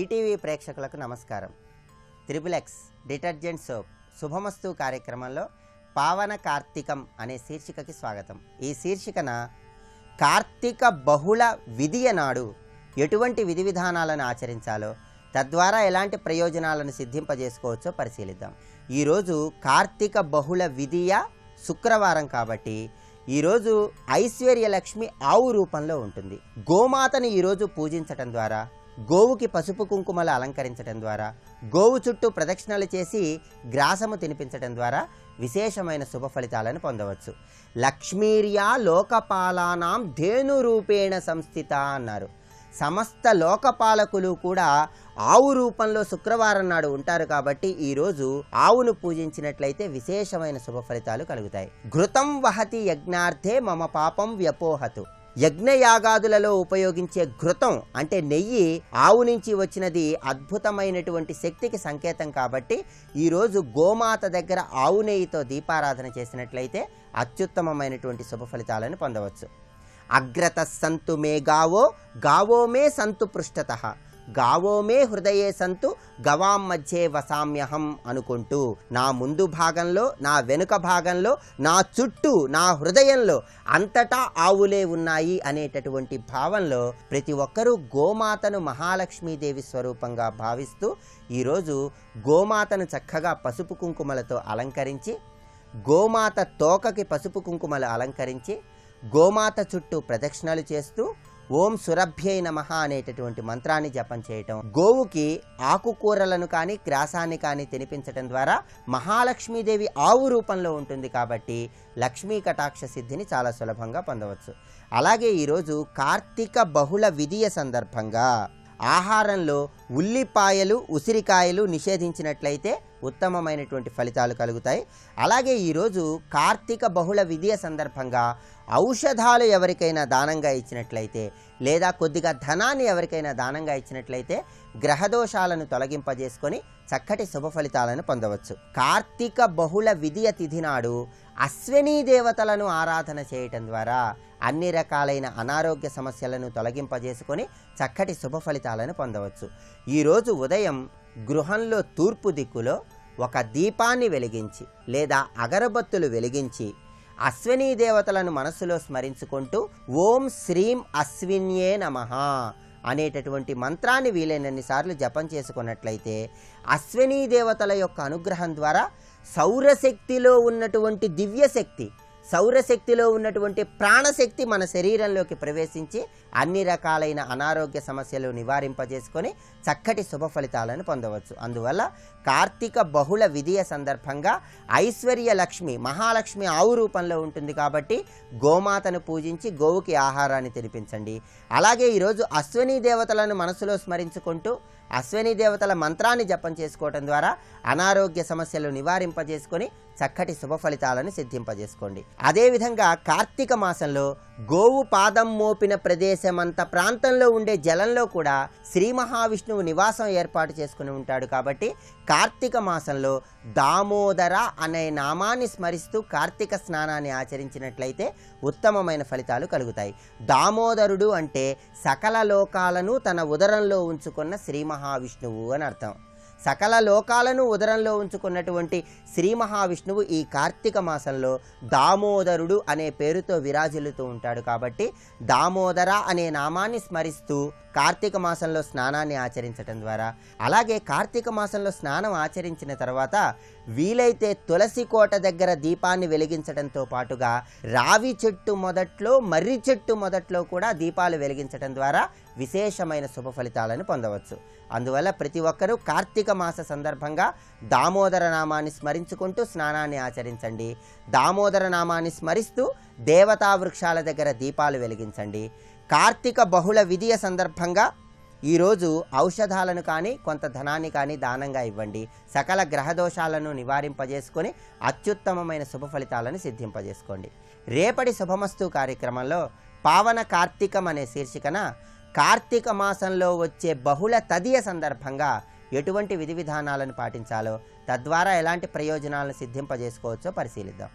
ETV ప్రేక్షకులకు నమస్కారం. Triple-X detergent soap శుభమస్తు కార్యక్రమంలో పావన కార్తీకం అనే శీర్షికకి స్వాగతం. ఈ శీర్షికన కార్తీక బహుళ విధియ నాడు ఎటువంటి విధి విధానాలను ఆచరించాలో, తద్వారా ఎలాంటి ప్రయోజనాలను సిద్ధింపజేసుకోవచ్చో పరిశీలిద్దాం. ఈరోజు కార్తీక బహుళ విధియ శుక్రవారం కాబట్టి ఈరోజు ఐశ్వర్యలక్ష్మి ఆవు రూపంలో ఉంటుంది. గోమాతను ఈరోజు పూజించటం ద్వారా, గోవుకి పసుపు కుంకుమలు అలంకరించడం ద్వారా, గోవు చుట్టూ ప్రదక్షిణలు చేసి గ్రాసము తినిపించడం ద్వారా విశేషమైన శుభ ఫలితాలను పొందవచ్చు. లక్ష్మీర్యా లోకపాలానాం ధేను రూపేణ సంస్థిత అన్నారు. సమస్త లోకపాలకులు కూడా ఆవు రూపంలో శుక్రవారం నాడు ఉంటారు కాబట్టి ఈరోజు ఆవును పూజించినట్లయితే విశేషమైన శుభ ఫలితాలు కలుగుతాయి. ఘృతం వహతి యజ్ఞార్థే మమ పాపం వ్యపోహతు. యజ్ఞయాగాదులలో ఉపయోగించే ఘృతం అంటే నెయ్యి ఆవు నుంచి వచ్చినది అద్భుతమైనటువంటి శక్తికి సంకేతం కాబట్టి ఈరోజు గోమాత దగ్గర ఆవు నెయ్యితో దీపారాధన చేసినట్లయితే అత్యుత్తమమైనటువంటి శుభ ఫలితాలను పొందవచ్చు. అగ్రత సంతు మే గావో గావో మే సంతు పృష్ఠతః గావో మే హృదయే సంతు గవాం మధ్యే వసామ్యహం అనుకుంటూ నా ముందు భాగంలో, నా వెనుక భాగంలో, నా చుట్టూ, నా హృదయంలో అంతటా ఆవులే ఉన్నాయి అనేటటువంటి భావంలో ప్రతి ఒక్కరూ గోమాతను మహాలక్ష్మీదేవి స్వరూపంగా భావిస్తూ ఈరోజు గోమాతను చక్కగా పసుపు కుంకుమలతో అలంకరించి, గోమాత తోకకి పసుపు కుంకుమలు అలంకరించి, గోమాత చుట్టూ ప్రదక్షిణలు చేస్తూ ఓం సురభ్యై నమః అనేటటువంటి మంత్రాన్ని జపం చేయటం, గోవుకి ఆకుకూరలను కానీ గ్రాసాన్ని కానీ తినిపించడం ద్వారా మహాలక్ష్మీదేవి ఆవు రూపంలో ఉంటుంది కాబట్టి లక్ష్మీ కటాక్ష సిద్ధిని చాలా సులభంగా పొందవచ్చు. అలాగే ఈరోజు కార్తీక బహుళ విధియ సందర్భంగా ఆహారంలో ఉల్లిపాయలు, ఉసిరికాయలు నిషేధించినట్లయితే ఉత్తమమైనటువంటి ఫలితాలు కలుగుతాయి. అలాగే ఈరోజు కార్తీక బహుళ విధియ సందర్భంగా ఔషధాలు ఎవరికైనా దానంగా ఇచ్చినట్లయితే, లేదా కొద్దిగా ధనాన్ని ఎవరికైనా దానంగా ఇచ్చినట్లయితే గ్రహదోషాలను తొలగింపజేసుకొని చక్కటి శుభ ఫలితాలను పొందవచ్చు. కార్తీక బహుళ విధియ తిథి నాడు అశ్వినీ దేవతలను ఆరాధన చేయటం ద్వారా అన్ని రకాలైన అనారోగ్య సమస్యలను తొలగింపజేసుకొని చక్కటి శుభ ఫలితాలను పొందవచ్చు. ఈరోజు ఉదయం గృహంలో తూర్పు దిక్కులో ఒక దీపాన్ని వెలిగించి లేదా అగరబత్తులు వెలిగించి అశ్వినీ దేవతలను మనస్సులో స్మరించుకుంటూ ఓం శ్రీం అశ్విన్యే నమః అనేటటువంటి మంత్రాన్ని వీలైనన్ని సార్లు జపం చేసుకున్నట్లయితే అశ్వినీ దేవతల యొక్క అనుగ్రహం ద్వారా సౌరశక్తిలో ఉన్నటువంటి దివ్యశక్తి, సౌరశక్తిలో ఉన్నటువంటి ప్రాణశక్తి మన శరీరంలోకి ప్రవేశించి అన్ని రకాలైన అనారోగ్య సమస్యలు నివారింపజేసుకొని చక్కటి శుభ ఫలితాలను పొందవచ్చు. అందువల్ల కార్తీక బహుళ విధియ సందర్భంగా ఐశ్వర్య లక్ష్మి మహాలక్ష్మి ఆవు రూపంలో ఉంటుంది కాబట్టి గోమాతను పూజించి గోవుకి ఆహారాన్ని తినిపించండి. అలాగే ఈరోజు అశ్వినీ దేవతలను మనసులో స్మరించుకుంటూ అశ్వినీ దేవతల మంత్రాన్ని జపం చేసుకోవటం ద్వారా అనారోగ్య సమస్యలు నివారింపజేసుకొని చక్కటి శుభ ఫలితాలను సిద్ధింపజేసుకోండి. అదేవిధంగా కార్తీక మాసంలో గోవు పాదం మోపిన ప్రదేశమంత ప్రాంతంలో ఉండే జలంలో కూడా శ్రీ మహావిష్ణువు నివాసం ఏర్పాటు చేసుకుని ఉంటాడు కాబట్టి కార్తీక మాసంలో దామోదర అనే నామాన్ని స్మరిస్తూ కార్తీక స్నానాన్ని ఆచరించినట్లయితే ఉత్తమమైన ఫలితాలు కలుగుతాయి. దామోదరుడు అంటే సకల లోకాలను తన ఉదరంలో ఉంచుకున్న శ్రీ మహావిష్ణువు అని అర్థం. సకల లోకాలను ఉదరంలో ఉంచుకున్నటువంటి శ్రీ మహావిష్ణువు ఈ కార్తీక మాసంలో దామోదరుడు అనే పేరుతో విరాజిల్లుతూ ఉంటాడు కాబట్టి దామోదర అనే నామాన్ని స్మరిస్తూ కార్తీక మాసంలో స్నానాన్ని ఆచరించడం ద్వారా, అలాగే కార్తీక మాసంలో స్నానం ఆచరించిన తర్వాత వీలైతే తులసి కోట దగ్గర దీపాన్ని వెలిగించడంతో పాటుగా రావి చెట్టు మొదట్లో, మర్రి చెట్టు మొదట్లో కూడా దీపాలు వెలిగించడం ద్వారా విశేషమైన శుభ ఫలితాలను పొందవచ్చు. అందువల్ల ప్రతి ఒక్కరూ కార్తీక మాస సందర్భంగా దామోదర నామాన్ని స్మరించుకుంటూ స్నానాన్ని ఆచరించండి. దామోదర నామాన్ని స్మరిస్తూ దేవతా వృక్షాల దగ్గర దీపాలు వెలిగించండి. కార్తీక బహుళ విధియ సందర్భంగా ఈరోజు ఔషధాలను కానీ కొంత ధనాన్ని కానీ దానంగా ఇవ్వండి. సకల గ్రహదోషాలను నివారింపజేసుకొని అత్యుత్తమమైన శుభ ఫలితాలను సిద్ధింపజేసుకోండి. రేపటి శుభమస్తు కార్యక్రమంలో పావన కార్తీకం అనే శీర్షికన కార్తీక మాసంలో వచ్చే బహుళ తదియ సందర్భంగా ఎటువంటి విధి విధానాలను పాటించాలో, తద్వారా ఎలాంటి ప్రయోజనాలను సిద్ధింపజేసుకోవచ్చో పరిశీలిద్దాం.